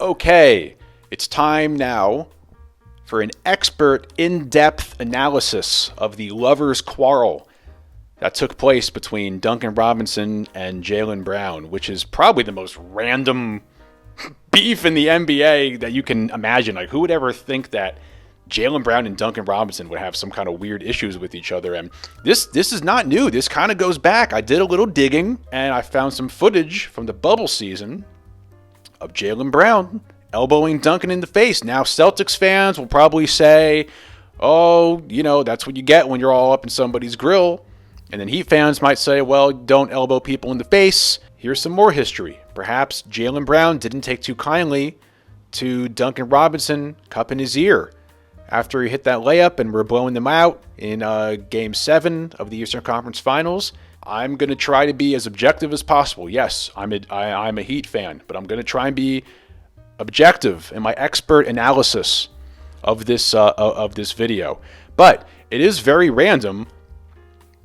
Okay, it's time now for an expert in-depth analysis of the lovers' quarrel that took place between Duncan Robinson and Jaylen Brown, which is probably the most random beef in the NBA that you can imagine. Like, who would ever think that Jaylen Brown and Duncan Robinson would have some kind of weird issues with each other? And this is not new. This kind of goes back. I did a little digging, and I found some footage from the bubble season of Jaylen Brown elbowing Duncan in the face. Now, Celtics fans will probably say, oh, that's what you get when you're all up in somebody's grill. And then Heat fans might say, well, don't elbow people in the face. Here's some more history. Perhaps Jaylen Brown didn't take too kindly to Duncan Robinson cupping his ear after he hit that layup and we're blowing them out in Game 7 of the Eastern Conference Finals. I'm going to try to be as objective as possible. Yes, I'm a Heat fan, but I'm going to try and be objective in my expert analysis of this video. But it is very random.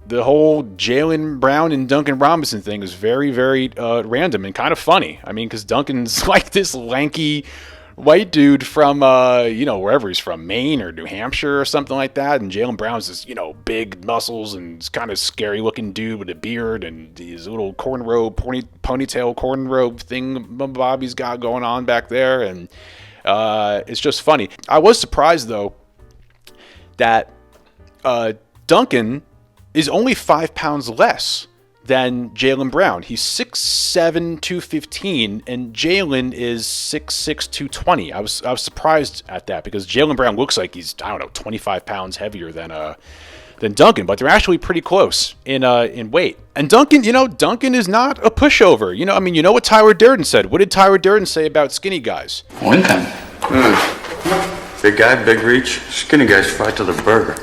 The whole Jaylen Brown and Duncan Robinson thing is very, very random and kind of funny. I mean, because Duncan's like this lanky white dude from, wherever he's from, Maine or New Hampshire or something like that. And Jaylen Brown's this, big muscles and kind of scary looking dude with a beard and his little ponytail cornrow thing Bobby's got going on back there. And it's just funny. I was surprised, though, that Duncan is only 5 pounds less than Jaylen Brown. He's 6'7", 215, and Jaylen is 6'6", 220. I was surprised at that because Jaylen Brown looks like he's, 25 pounds heavier than Duncan, but they're actually pretty close in weight. And Duncan, Duncan is not a pushover. You know what Tyler Durden said. What did Tyler Durden say about skinny guys? One time. Big guy, big reach. Skinny guys fight to the burger.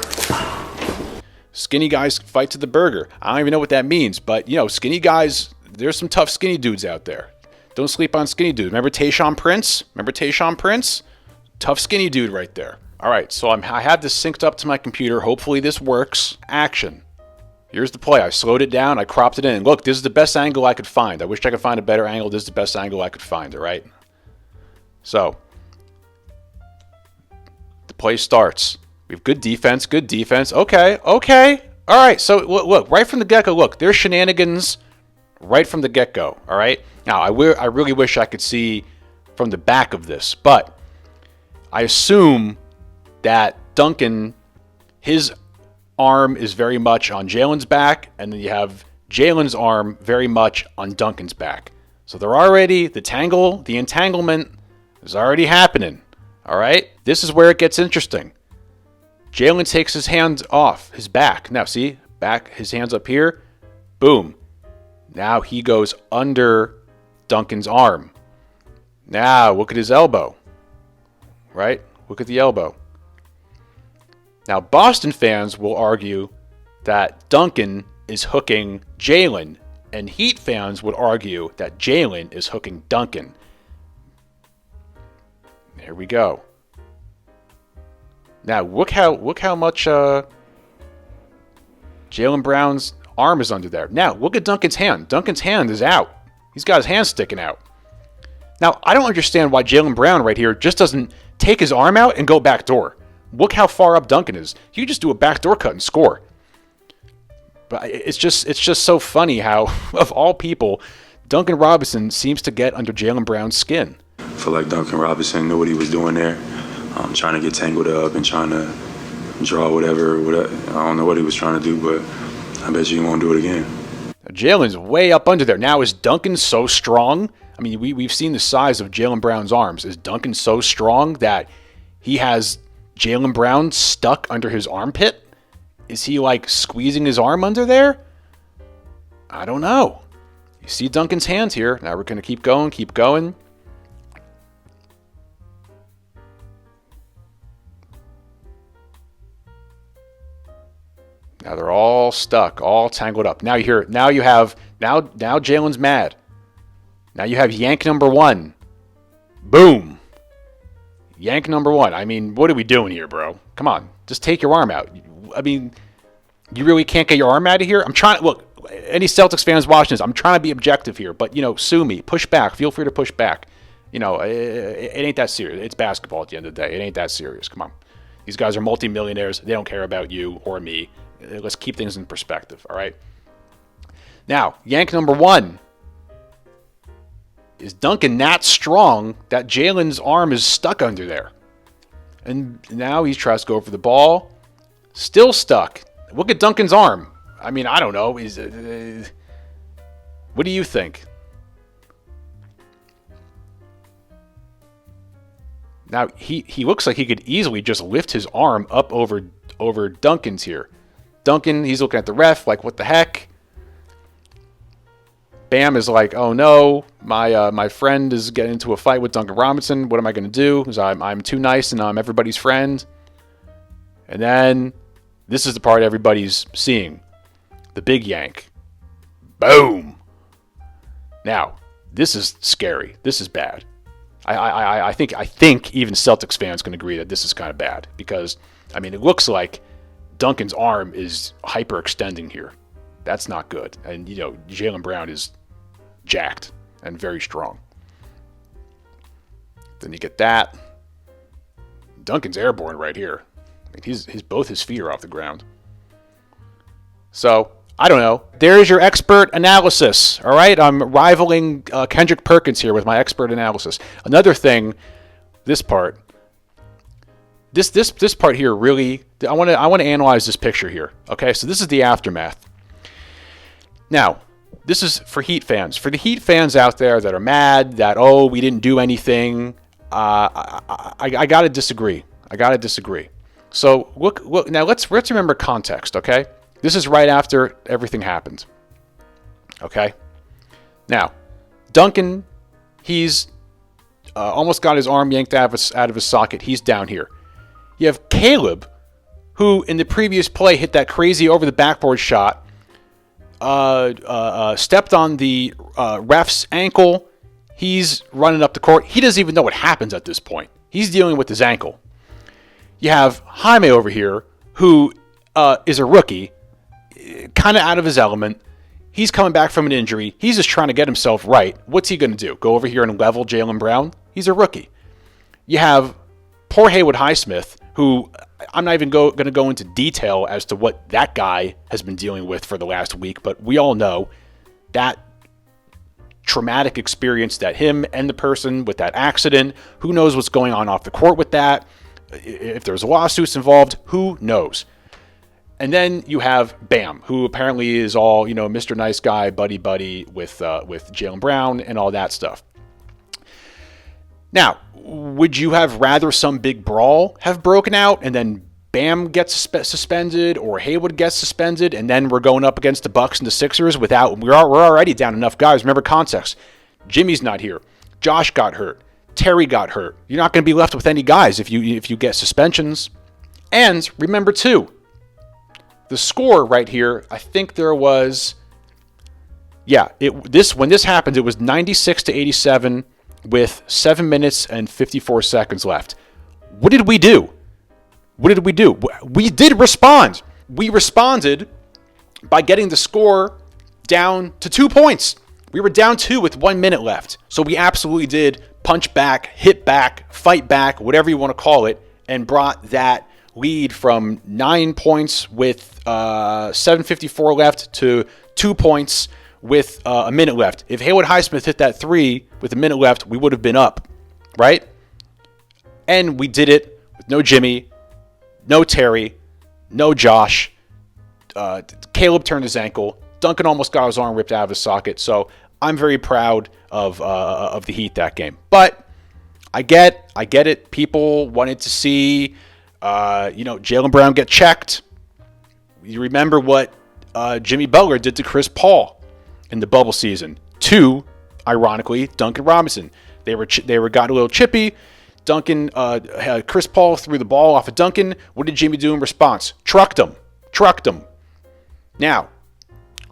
Skinny guys fight to the burger. I don't even know what that means, but, skinny guys, there's some tough skinny dudes out there. Don't sleep on skinny dudes. Remember Tayshaun Prince? Tough skinny dude right there. All right, so I have this synced up to my computer. Hopefully this works. Action. Here's the play. I slowed it down. I cropped it in. Look, this is the best angle I could find. I wish I could find a better angle. This is the best angle I could find, all right? So, the play starts. We have good defense. Okay. All right, so look, right from the get-go, look, there's shenanigans right from the get-go, all right? Now, I really wish I could see from the back of this, but I assume that Duncan, his arm is very much on Jaylen's back, and then you have Jaylen's arm very much on Duncan's back. So they're already, the entanglement is already happening, all right? This is where it gets interesting. Jaylen takes his hands off his back. Now, see? Back, his hands up here. Boom. Now he goes under Duncan's arm. Now, look at his elbow. Right? Look at the elbow. Now, Boston fans will argue that Duncan is hooking Jaylen, and Heat fans would argue that Jaylen is hooking Duncan. There we go. Now, look how much Jaylen Brown's arm is under there. Now, look at Duncan's hand. Duncan's hand is out. He's got his hand sticking out. Now, I don't understand why Jaylen Brown right here just doesn't take his arm out and go backdoor. Look how far up Duncan is. He could just do a backdoor cut and score. But it's just so funny how, of all people, Duncan Robinson seems to get under Jaylen Brown's skin. I feel like Duncan Robinson knew what he was doing there. Trying to get tangled up and trying to draw whatever. I don't know what he was trying to do, but I bet you he won't do it again. Jaylen's way up under there. Now, is Duncan so strong? I mean, we've seen the size of Jaylen Brown's arms. Is Duncan so strong that he has Jaylen Brown stuck under his armpit? Is he, squeezing his arm under there? I don't know. You see Duncan's hands here. Now we're going to keep going. Now they're all stuck, all tangled up. Now Jaylen's mad. Now you have yank number one. Boom. Yank number one. I mean, what are we doing here, bro? Come on, just take your arm out. I mean, you really can't get your arm out of here? I'm trying to, look, any Celtics fans watching this, I'm trying to be objective here, but, sue me, push back, feel free to push back. it ain't that serious. It's basketball at the end of the day. It ain't that serious. Come on. These guys are multimillionaires. They don't care about you or me. Let's keep things in perspective, all right? Now, yank number 1. Is Duncan that strong that Jalen's arm is stuck under there? And now he tries to go for the ball. Still stuck. Look at Duncan's arm. I mean, I don't know. What do you think? Now, he looks like he could easily just lift his arm up over Duncan's here. Duncan, he's looking at the ref like, what the heck? Bam is like, oh no, my friend is getting into a fight with Duncan Robinson. What am I going to do? Because I'm too nice and I'm everybody's friend. And then this is the part everybody's seeing. The big yank. Boom. Now, this is scary. This is bad. I think even Celtics fans can agree that this is kind of bad because, I mean, it looks like Duncan's arm is hyperextending here. That's not good. And, Jaylen Brown is jacked and very strong. Then you get that. Duncan's airborne right here. I mean, both his feet are off the ground. So, I don't know. There's your expert analysis, all right? I'm rivaling Kendrick Perkins here with my expert analysis. Another thing, this part. This part here really, I want to analyze this picture here, okay? So this is the aftermath. Now, this is for Heat fans. For the Heat fans out there that are mad that, oh, we didn't do anything, I got to disagree. So look. Now let's remember context, okay? This is right after everything happened. Okay? Now, Duncan, he's almost got his arm yanked out of his socket. He's down here. You have Caleb, who in the previous play hit that crazy over the backboard shot, stepped on the ref's ankle. He's running up the court. He doesn't even know what happens at this point. He's dealing with his ankle. You have Jaime over here, who is a rookie, kind of out of his element. He's coming back from an injury. He's just trying to get himself right. What's he going to do? Go over here and level Jaylen Brown? He's a rookie. You have poor Haywood Highsmith, who I'm not even going to go into detail as to what that guy has been dealing with for the last week, but we all know that traumatic experience that him and the person with that accident, who knows what's going on off the court with that? If there's lawsuits involved, who knows? And then you have Bam, who apparently is all, Mr. Nice Guy, buddy with Jaylen Brown and all that stuff. Now, would you have rather some big brawl have broken out and then Bam gets suspended or Haywood gets suspended and then we're going up against the Bucks and the Sixers without, we're already down enough guys. Remember context. Jimmy's not here. Josh got hurt. Terry got hurt. You're not going to be left with any guys if you get suspensions. And remember too, the score right here, I think there was, when this happened, it was 96-87 with 7 minutes and 54 seconds left. What did we do? We did respond. We responded by getting the score down to 2 points. We were down 2 with 1 minute left. So we absolutely did punch back, hit back, fight back, whatever you want to call it, and brought that lead from 9 points with 7:54 left to 2 points with a minute left. If Haywood Highsmith hit that 3 with a minute left, we would have been up, right? And we did it with no Jimmy, no Terry, no Josh. Caleb turned his ankle. Duncan almost got his arm ripped out of his socket. So I'm very proud of the Heat that game. But I get it. People wanted to see Jaylen Brown get checked. You remember what Jimmy Butler did to Chris Paul in the bubble season to, ironically, Duncan Robinson. They got a little chippy. Chris Paul threw the ball off of Duncan. What did Jimmy do in response? Trucked him. Now,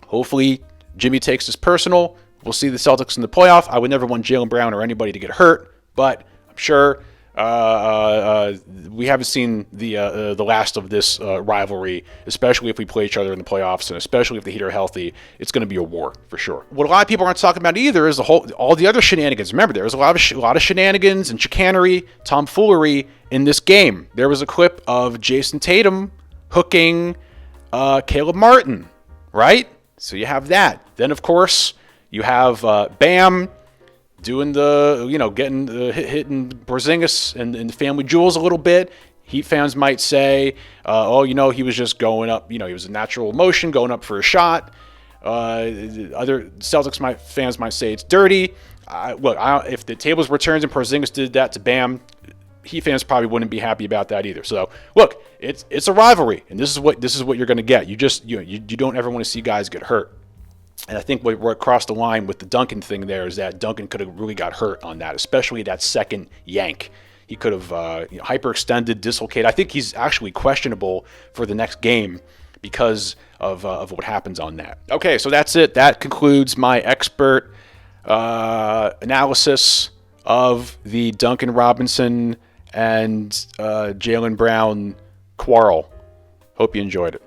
hopefully Jimmy takes this personal. We'll see the Celtics in the playoff. I would never want Jaylen Brown or anybody to get hurt, but I'm sure We haven't seen the last of this rivalry, especially if we play each other in the playoffs, and especially if the Heat are healthy. It's going to be a war for sure. What a lot of people aren't talking about either is all the other shenanigans. Remember, there was a lot of shenanigans and chicanery, tomfoolery in this game. There was a clip of Jason Tatum hooking Caleb Martin, right? So you have that. Then of course you have Bam doing hitting Porzingis and the family jewels a little bit. Heat fans might say, he was just going up, he was a natural emotion going up for a shot. Other Celtics fans might say it's dirty. If the tables were turned and Porzingis did that to Bam, Heat fans probably wouldn't be happy about that either. So look, it's a rivalry, and this is what you're going to get. You don't ever want to see guys get hurt. And I think what across the line with the Duncan thing there is that Duncan could have really got hurt on that, especially that second yank. He could have hyperextended, dislocated. I think he's actually questionable for the next game because of what happens on that. Okay, so that's it. That concludes my expert analysis of the Duncan Robinson and Jaylen Brown quarrel. Hope you enjoyed it.